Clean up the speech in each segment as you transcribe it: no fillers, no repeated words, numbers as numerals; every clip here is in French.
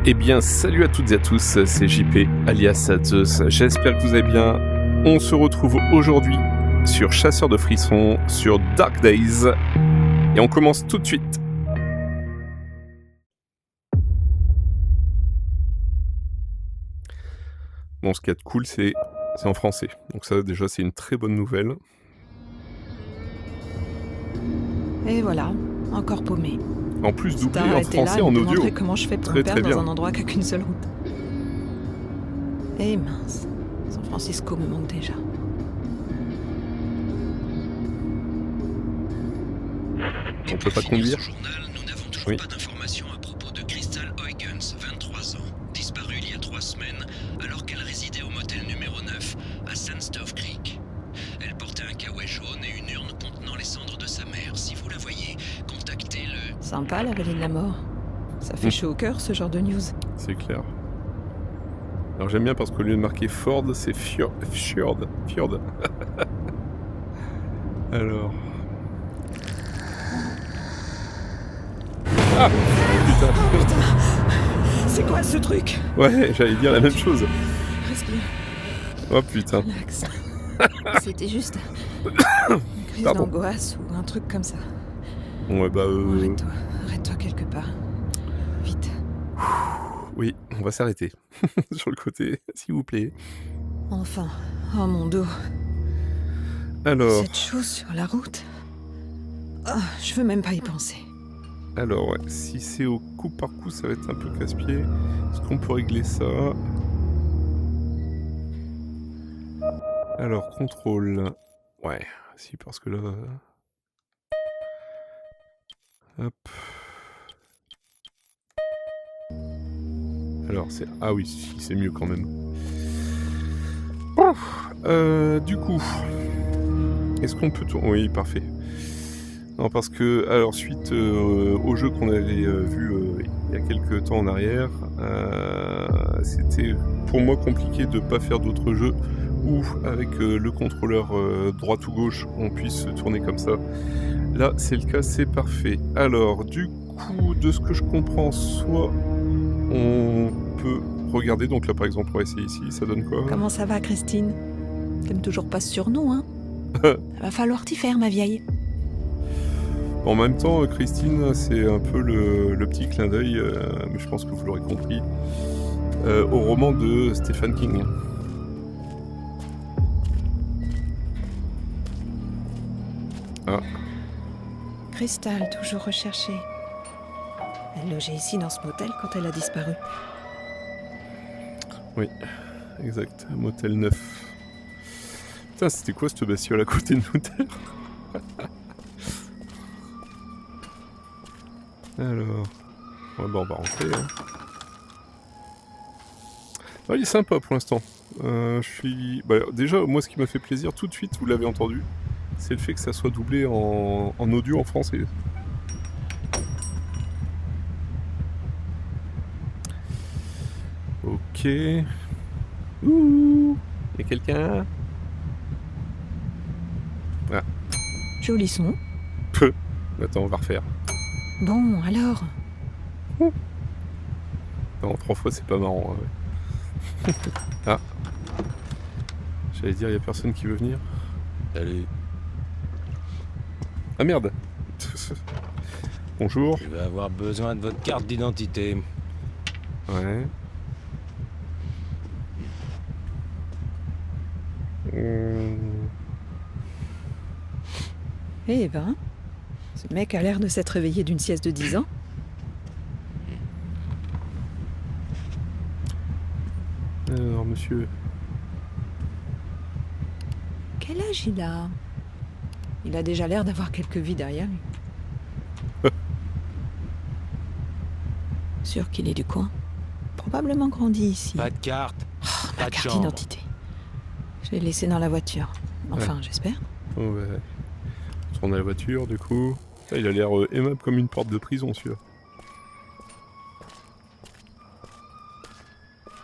Eh bien, salut à toutes et à tous, c'est JP, alias Zeus. J'espère que vous allez bien. On se retrouve aujourd'hui sur Chasseur de Frissons, sur Dark Days. Et on commence tout de suite. Bon, ce qu'il y a de cool, c'est en français. Donc ça, déjà, c'est une très bonne nouvelle. Et voilà, encore paumé. En plus, doublé en français, en audio. Comment je fais pour me perdre dans un endroit qui n'a qu'une seule route. Eh mince, San Francisco me manque déjà. On peut pas conduire. Nous n'avons toujours pas d'informations à propos de Crystal Huygens, 23 ans, disparue il y a 3 semaines alors qu'elle résidait au motel numéro 9 à Sandstove Creek. Elle portait un kawaii jaune et une urne contenant les cendres de sa mère. Si vous la voyez, contactez le... Sympa la vallée de la mort. Ça fait chaud au cœur ce genre de news. C'est clair. Alors j'aime bien parce qu'au lieu de marquer Ford, c'est Fjord. Alors... Ah putain. Oh putain. C'est quoi ce truc? Ouais, j'allais dire la même chose. Respire. Oh putain. Relax. C'était juste une crise d'angoisse ou un truc comme ça. Ouais bah Arrête-toi quelque part. Vite. Oui, on va s'arrêter. Sur le côté, s'il vous plaît. Enfin, oh mon dos. Alors... Cette chose sur la route. Oh, je veux même pas y penser. Alors ouais, si c'est au coup par coup, ça va être un peu casse-pied. Est-ce qu'on peut régler ça? Alors, contrôle. Ouais, si, parce que là... Hop. Alors, c'est... Ah oui, si, c'est mieux quand même. Du coup... Est-ce qu'on peut... Oui, parfait. Non, parce que... Alors, suite au jeu qu'on avait vu il y a quelques temps en arrière, c'était pour moi compliqué de ne pas faire d'autres jeux où, avec le contrôleur droite ou gauche, on puisse se tourner comme ça. Là, c'est le cas, c'est parfait. Alors, du coup, de ce que je comprends, soit on peut regarder, donc là, par exemple, on va essayer ici, ça donne quoi? Comment ça va, Christine? T'aimes toujours pas ce surnom, hein? Va falloir t'y faire, ma vieille. En même temps, Christine, c'est un peu le petit clin d'œil, mais je pense que vous l'aurez compris, au roman de Stephen King. Ah. Crystal, toujours recherchée. Elle logeait ici dans ce motel quand elle a disparu. Oui, exact, motel 9. Putain, c'était quoi cette bestiole à côté de nous? Alors... Ouais, bah on va rentrer. Hein. Ah, il est sympa pour l'instant. Je suis... Bah, déjà, moi, ce qui m'a fait plaisir tout de suite, vous l'avez entendu, c'est le fait que ça soit doublé en audio en français. Ok. Ouh, y a quelqu'un? Ah. Joli son. Peu. Attends, on va refaire. Bon, alors. Non, 3 fois, c'est pas marrant. Hein, ouais. Ah. J'allais dire, y a personne qui veut venir. Salut. Ah merde. Bonjour. Je vais avoir besoin de votre carte d'identité. Ouais. Eh ben, ce mec a l'air de s'être réveillé d'une sieste de 10 ans. Alors, monsieur... Quel âge il a? Il a déjà l'air d'avoir quelques vies derrière lui. Sûr qu'il est du coin. Probablement grandi ici. Pas de carte. Oh, Pas ma de carte chambre. d'identité. Je l'ai laissée dans la voiture. Enfin, j'espère. Oh, ouais. On tourne à la voiture, du coup. Là, il a l'air aimable comme une porte de prison, celui-là.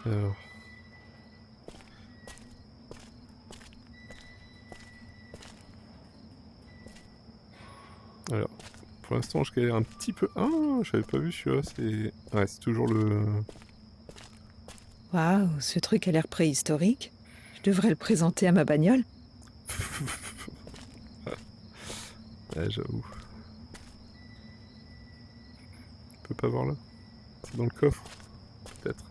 Alors... Alors, pour l'instant, je galère un petit peu... Ah, j'avais pas vu celui-là, c'est... Ouais, c'est toujours le... Waouh, ce truc a l'air préhistorique. Je devrais le présenter à ma bagnole. Ouais, j'avoue. On peut pas voir là? C'est dans le coffre? Peut-être.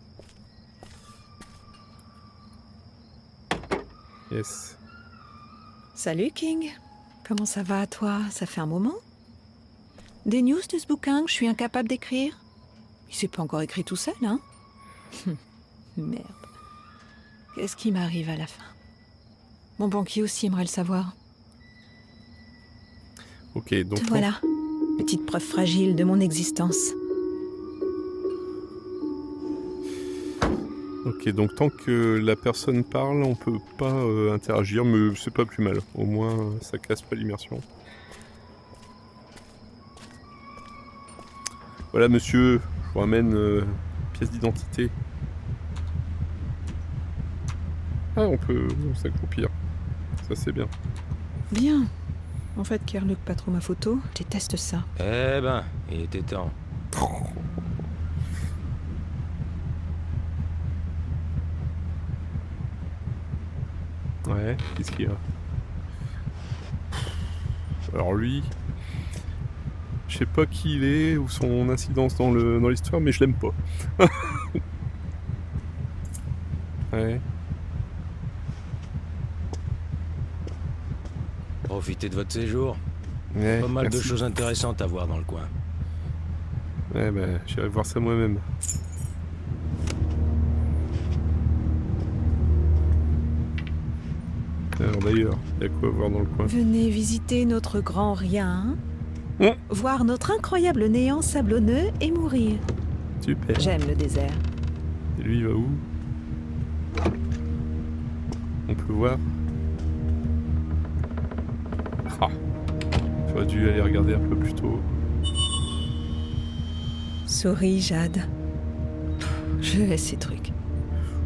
Yes. Salut King. Comment ça va à toi? Ça fait un moment? Des news de ce bouquin que je suis incapable d'écrire? Il s'est pas encore écrit tout seul, hein? Merde. Qu'est-ce qui m'arrive à la fin? Mon banquier aussi aimerait le savoir. Ok, donc... Te voilà. Petite preuve fragile de mon existence. Ok, donc tant que la personne parle, on peut pas interagir, mais c'est pas plus mal. Au moins, ça casse pas l'immersion. Voilà, monsieur, je vous ramène pièce d'identité. Ah, on peut s'accroupir. Ça, c'est bien. Bien. En fait, Kerlock pas trop ma photo. Je déteste ça. Eh ben, il était temps. Ouais, qu'est-ce qu'il y a? Alors lui... Je sais pas qui il est, ou son incidence dans l'histoire, mais je l'aime pas. Ouais. Profitez de votre séjour. Ouais, Pas mal merci. de choses intéressantes à voir dans le coin. Ouais, bah, j'irai voir ça moi-même. Alors d'ailleurs, il y a quoi à voir dans le coin? Venez visiter notre grand rien. Mmh. Voir notre incroyable néant sablonneux et mourir. Super. J'aime le désert. Et lui, il va où? On peut voir. Ah. J'aurais dû aller regarder un peu plus tôt. Sorry, Jade. Je hais ces trucs.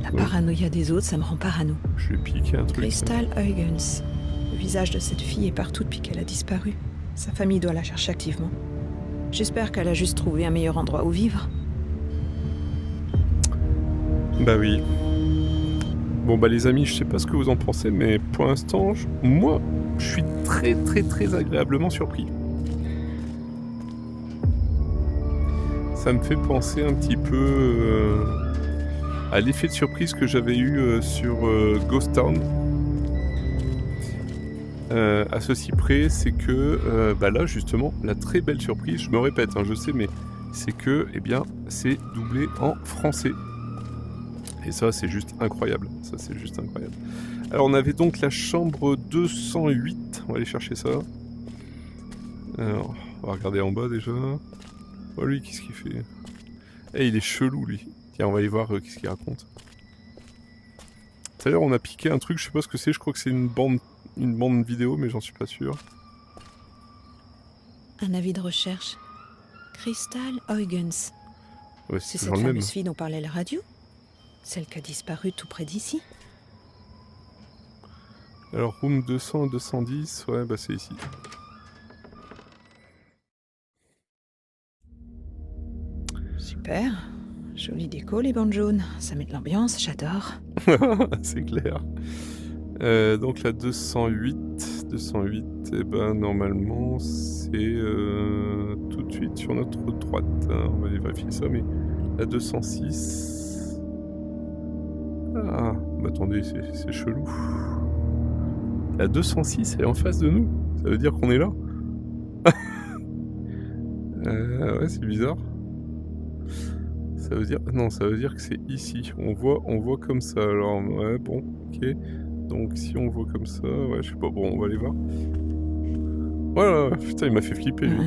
La Oui. paranoïa des autres, ça me rend parano. Je vais piquer un truc. Crystal Huygens. Le visage de cette fille est partout depuis qu'elle a disparu. Sa famille doit la chercher activement. J'espère qu'elle a juste trouvé un meilleur endroit où vivre. Bah oui. Bon bah les amis, je sais pas ce que vous en pensez, mais pour l'instant, moi, je suis très agréablement surpris. Ça me fait penser un petit peu à l'effet de surprise que j'avais eu sur Ghost Town. À ceci près, c'est que bah là justement, la très belle surprise, je me répète, hein, je sais, mais c'est que, eh bien, c'est doublé en français. Et ça, c'est juste incroyable. Ça, c'est juste incroyable. Alors, on avait donc la chambre 208. On va aller chercher ça. Alors, on va regarder en bas déjà. Oh, lui, qu'est-ce qu'il fait? Eh, il est chelou, lui. Tiens, on va aller voir qu'est-ce qu'il raconte. Tout à l'heure, on a piqué un truc, je sais pas ce que c'est. Je crois que c'est une bande vidéo, mais j'en suis pas sûr. Un avis de recherche. Crystal Huygens. Ouais, C'est c'est cette toujours le même. fameuse fille dont parlait la radio? Celle qui a disparu tout près d'ici? Alors, room 200 et 210, ouais, bah c'est ici. Super. Jolie déco, les bandes jaunes. Ça met de l'ambiance, j'adore. C'est clair. Donc la 208, eh ben normalement c'est tout de suite sur notre droite. On va aller vérifier ça, mais la 206... Ah, bah attendez, c'est chelou. La 206, elle est en face de nous. Ça veut dire qu'on est là. Ouais, c'est bizarre. Ça veut dire... Non, ça veut dire que c'est ici. On voit comme ça. Alors, ouais, bon, ok. Donc, si on voit comme ça... Ouais, je sais pas. Bon, on va aller voir. Voilà, putain, il m'a fait flipper, lui.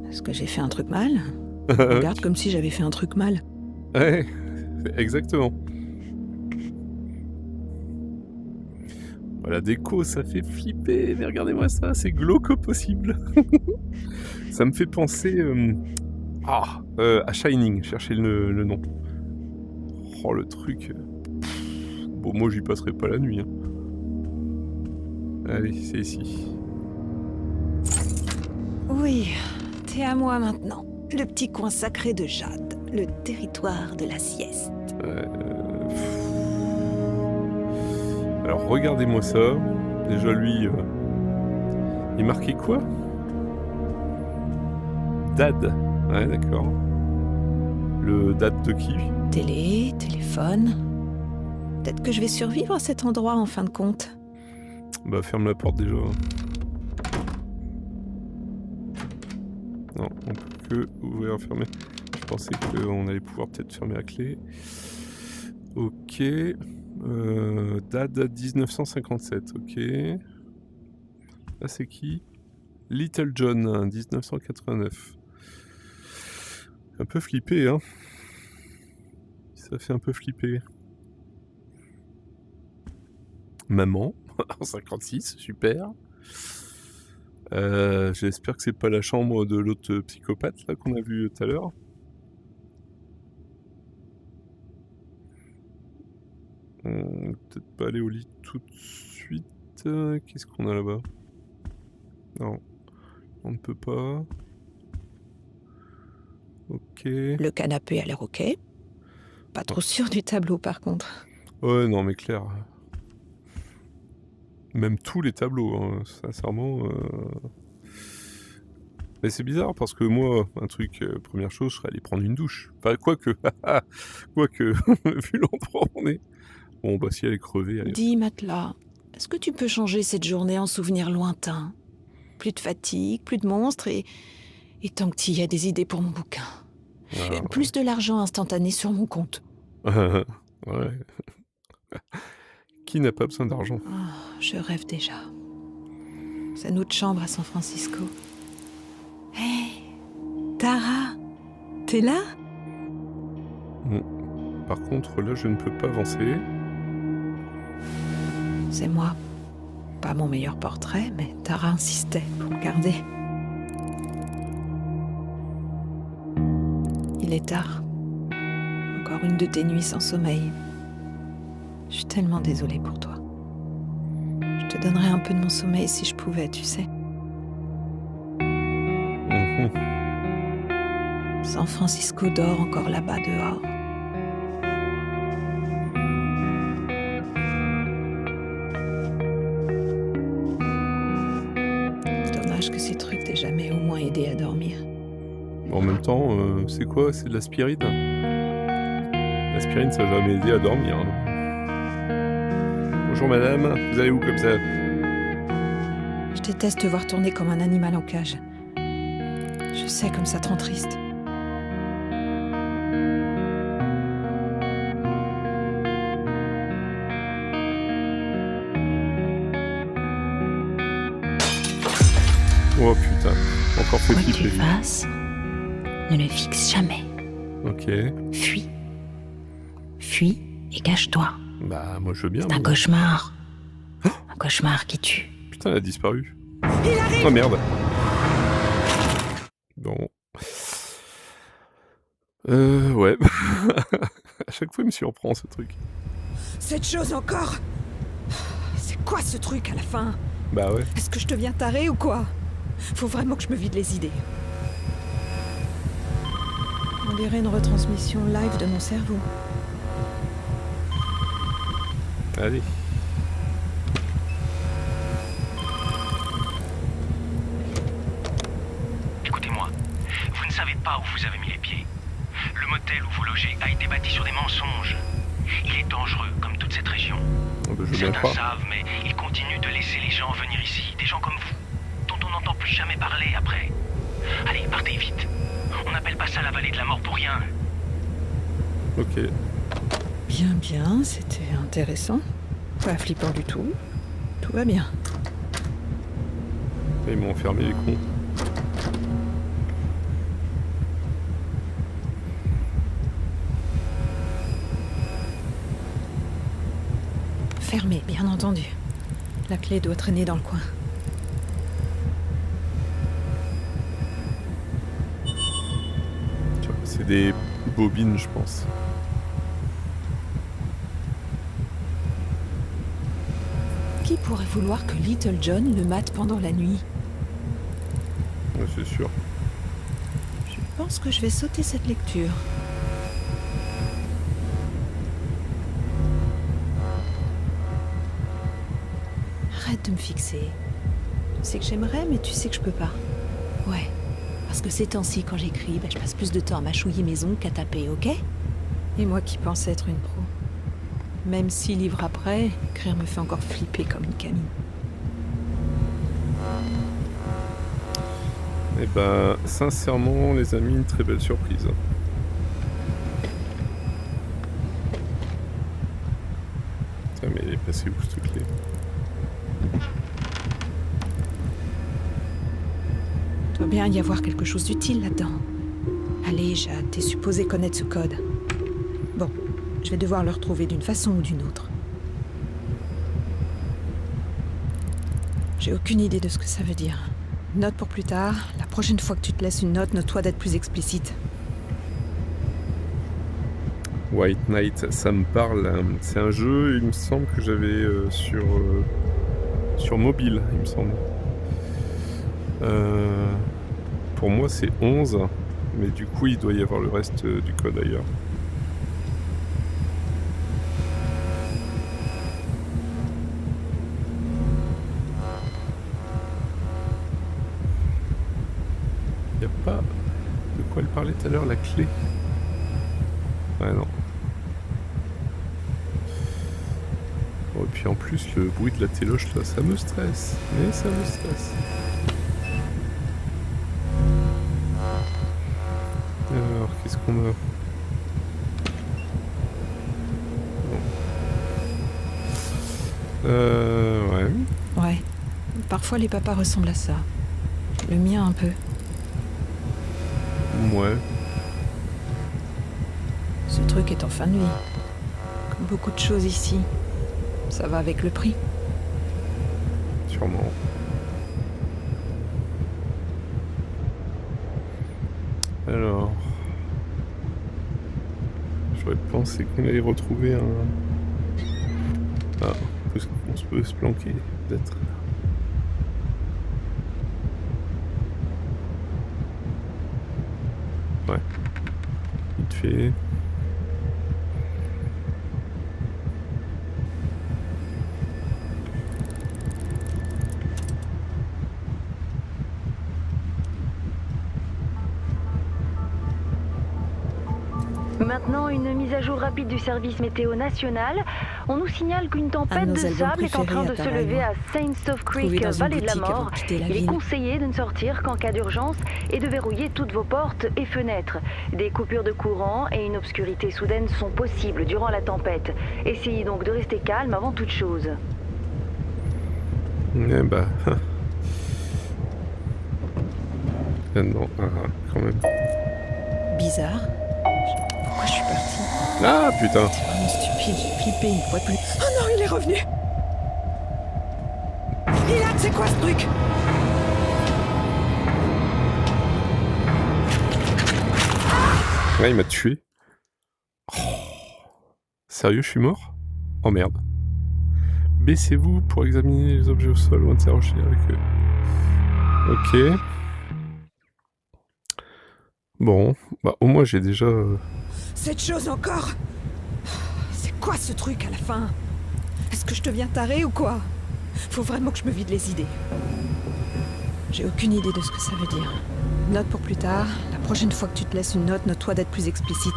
Est-ce que j'ai fait un truc mal? Regarde comme si j'avais fait un truc mal. Ouais, exactement. Voilà, déco, ça fait flipper. Mais regardez-moi ça, c'est glauque au possible. Ça me fait penser... à Shining, cherchez le nom. Oh, le truc. Bon, moi, j'y passerai pas la nuit. Hein. Allez, c'est ici. Oui, t'es à moi maintenant. Le petit coin sacré de Jade, le territoire de la sieste. Alors regardez-moi ça. Déjà lui, il marquait quoi? Dad. Ouais, d'accord. Le dad de qui? Télé, téléphone. Peut-être que je vais survivre à cet endroit en fin de compte. Bah ferme la porte déjà. Non, on peut que ouvrir, fermer. Je pensais qu'on allait pouvoir peut-être fermer la clé. Ok. Dad 1957, ok. Là c'est qui? Little John 1989. Un peu flippé, hein. Ça fait un peu flipper. Maman, en 56, super. J'espère que c'est pas la chambre de l'autre psychopathe là qu'on a vu tout à l'heure. Peut-être pas aller au lit tout de suite. Qu'est-ce qu'on a là-bas? Non, on ne peut pas. Ok. Le canapé a l'air ok. Pas trop sûr du tableau par contre. Ouais, non mais clair. Même tous les tableaux, hein, sincèrement. Mais c'est bizarre parce que moi, un truc, première chose, je serais allé prendre une douche. Enfin, quoique, vu l'endroit où on est. Bon, bah si elle est crevée, allez. Dis matelas, est-ce que tu peux changer cette journée en souvenir lointain? Plus de fatigue, plus de monstres et tant que tu y as des idées pour mon bouquin. Ah, Plus de l'argent instantané sur mon compte. ouais. Qui n'a pas besoin d'argent? Oh, je rêve déjà. C'est notre chambre à San Francisco. Hé, Tara, t'es là? Par contre, là, je ne peux pas avancer. C'est moi. Pas mon meilleur portrait, mais Tara insistait pour me garder. Il est tard. Encore une de tes nuits sans sommeil. Je suis tellement désolée pour toi. Je te donnerais un peu de mon sommeil si je pouvais, tu sais. Mhm. San Francisco dort encore là-bas dehors. Dommage que ces trucs t'aient jamais au moins aidé à dormir. En même temps, c'est quoi? C'est de l'aspirine? L'aspirine, ça n'a jamais aidé à dormir. Hein. Bonjour madame, vous allez où comme ça? Je déteste te voir tourner comme un animal en cage. Je sais comme ça te rend triste. Oh putain, encore fait Quoi que tu flipper. fasses, ne le fixe jamais. Ok, Fuis. Fuis et cache-toi. bah moi je veux bien. C'est un mais- cauchemar. Un cauchemar qui tue. Putain, elle a disparu. Il arrive! Oh merde. Bon. Ouais. À chaque fois, il me surprend ce truc. Cette chose encore! C'est quoi ce truc à la fin? Bah ouais. Est-ce que je deviens taré ou quoi? Faut vraiment que je me vide les idées. On dirait une retransmission live de mon cerveau. Allez. Écoutez-moi, vous ne savez pas où vous avez mis les pieds. Le motel où vous logez a été bâti sur des mensonges. Il est dangereux, comme toute cette région. Oh, bah, je veux bien Certains croire. savent, mais ils continuent de laisser les gens venir ici, des gens comme vous, dont on n'entend plus jamais parler après. Allez, partez vite. On n'appelle pas ça la vallée de la mort pour rien. Ok. Bien, bien, c'était intéressant. Pas flippant du tout. Tout va bien. Ils m'ont enfermé les cons. Fermé, bien entendu. La clé doit traîner dans le coin. C'est des bobines, je pense. Qui pourrait vouloir que Little John le mate pendant la nuit? Ouais, c'est sûr. Je pense que je vais sauter cette lecture. Arrête de me fixer. Tu sais que j'aimerais, mais tu sais que je peux pas. Ouais. Parce que ces temps-ci, quand j'écris, je passe plus de temps à mâchouiller mes ongles qu'à taper, ok? Et moi qui pensais être une pro. Même 6 livres après, écrire me fait encore flipper comme une camine. Eh ben, sincèrement, les amis, une très belle surprise. Putain, mais elle est passée où cette clé? Il doit bien y avoir quelque chose d'utile là-dedans. Allez, Jade, t'es supposé connaître ce code. Bon, je vais devoir le retrouver d'une façon ou d'une autre. J'ai aucune idée de ce que ça veut dire. Note pour plus tard. La prochaine fois que tu te laisses une note, note-toi d'être plus explicite. White Knight, ça me parle. C'est un jeu, il me semble que j'avais sur mobile, il me semble. Pour moi, c'est 11, mais du coup, il doit y avoir le reste du code ailleurs. Il n'y a pas de quoi elle parlait tout à l'heure, la clé. Ouais, non. Oh, et puis en plus, le bruit de la téloche, là, ça me stresse. Mais ça me stresse. Alors, qu'est-ce qu'on a? Ouais. Ouais. Parfois, les papas ressemblent à ça. Le mien, un peu. Ouais. Ce truc est en fin de vie. Comme beaucoup de choses ici. Ça va avec le prix. Sûrement. Alors... J'aurais pensé qu'on allait retrouver un... Ah, on peut se planquer, peut-être. Ouais. Vite fait. Maintenant, une mise à jour rapide du service météo national. On nous signale qu'une Un tempête de de nos albums sable est en train de préférés se à lever à Taverny. Saint Stove Trouvé Creek, dans une vallée de la boutique avant mort. de quitter la Il est ville. conseillé de ne sortir qu'en cas d'urgence et de verrouiller toutes vos portes et fenêtres. Des coupures de courant et une obscurité soudaine sont possibles durant la tempête. Essayez donc de rester calme avant toute chose. Eh bah... non, quand même. Bizarre. Pourquoi je suis partie? Ah, putain. C'est vraiment stupide, j'ai flippé une fois de plus. Oh non, il est revenu! Ilan, c'est quoi ce truc? Ouais, il m'a tué. Oh. Sérieux, je suis mort? Oh merde. Baissez-vous pour examiner les objets au sol ou interroger avec eux. Ok. Bon, bah au moins j'ai déjà... Cette chose encore? C'est quoi ce truc à la fin? Est-ce que je deviens taré ou quoi? Faut vraiment que je me vide les idées. J'ai aucune idée de ce que ça veut dire. Note pour plus tard. La prochaine fois que tu te laisses une note, note-toi d'être plus explicite.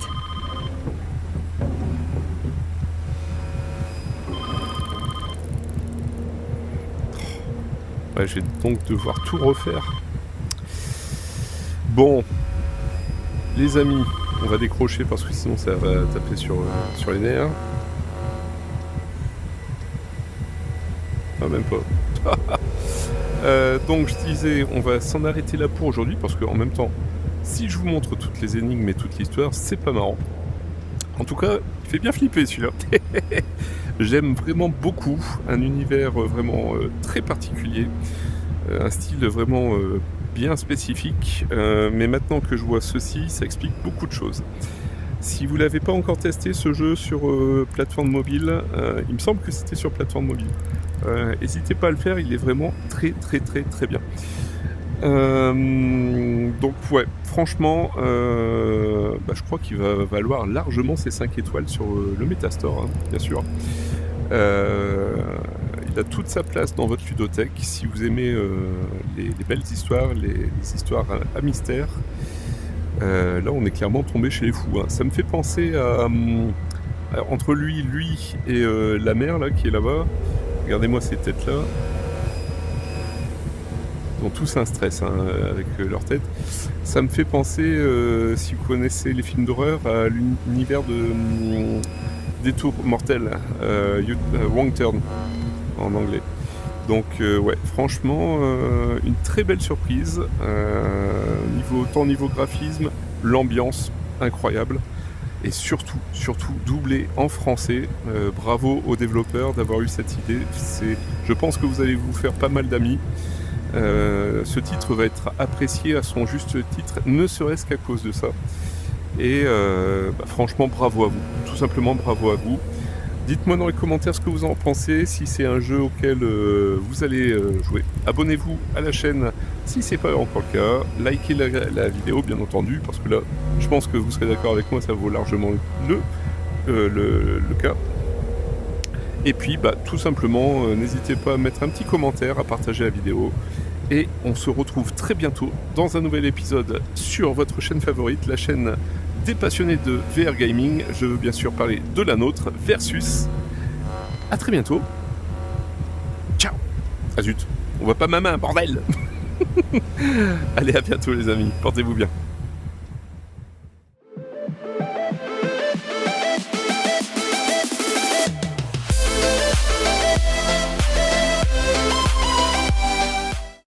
Ouais, je vais donc devoir tout refaire. Bon. Les amis, on va décrocher parce que sinon ça va taper sur les nerfs. Ah, même pas. Donc je disais, on va s'en arrêter là pour aujourd'hui parce qu'en même temps, si je vous montre toutes les énigmes et toute l'histoire, c'est pas marrant. En tout cas, il fait bien flipper celui-là. J'aime vraiment beaucoup, un univers vraiment très particulier, un style vraiment bien spécifique, mais maintenant que je vois ceci, ça explique beaucoup de choses. Si vous l'avez pas encore testé ce jeu sur plateforme mobile, il me semble que c'était sur plateforme mobile. N'hésitez pas à le faire, il est vraiment très très très très bien. Donc ouais, franchement, je crois qu'il va valoir largement ses 5 étoiles sur le Metastore, hein, bien sûr. Il a toute sa place dans votre ludothèque. Si vous aimez les belles histoires, les histoires à mystère, là on est clairement tombé chez les fous. Hein. Ça me fait penser à entre lui et la mère là qui est là-bas. Regardez-moi ces têtes-là. Ils ont tous un stress hein, avec leur tête. Ça me fait penser, si vous connaissez les films d'horreur, à l'univers de Détour mortel, Wrong Turn en anglais. Donc ouais, franchement, une très belle surprise. Niveau graphisme, l'ambiance incroyable. Et surtout doublé en français. Bravo aux développeurs d'avoir eu cette idée. Je pense que vous allez vous faire pas mal d'amis. Ce titre va être apprécié à son juste titre, ne serait-ce qu'à cause de ça. Et franchement, bravo à vous. Tout simplement, bravo à vous. Dites-moi dans les commentaires ce que vous en pensez, si c'est un jeu auquel vous allez jouer. Abonnez-vous à la chaîne si c'est pas encore le cas. Likez la vidéo, bien entendu, parce que là, je pense que vous serez d'accord avec moi, ça vaut largement le cas. Et puis, tout simplement, n'hésitez pas à mettre un petit commentaire, à partager la vidéo. Et on se retrouve très bientôt dans un nouvel épisode sur votre chaîne favorite, la chaîne des passionnés de VR Gaming. Je veux bien sûr parler de la nôtre, Versus. À très bientôt. Ciao. Ah zut, on voit pas ma main, bordel. Allez, à bientôt les amis, portez-vous bien.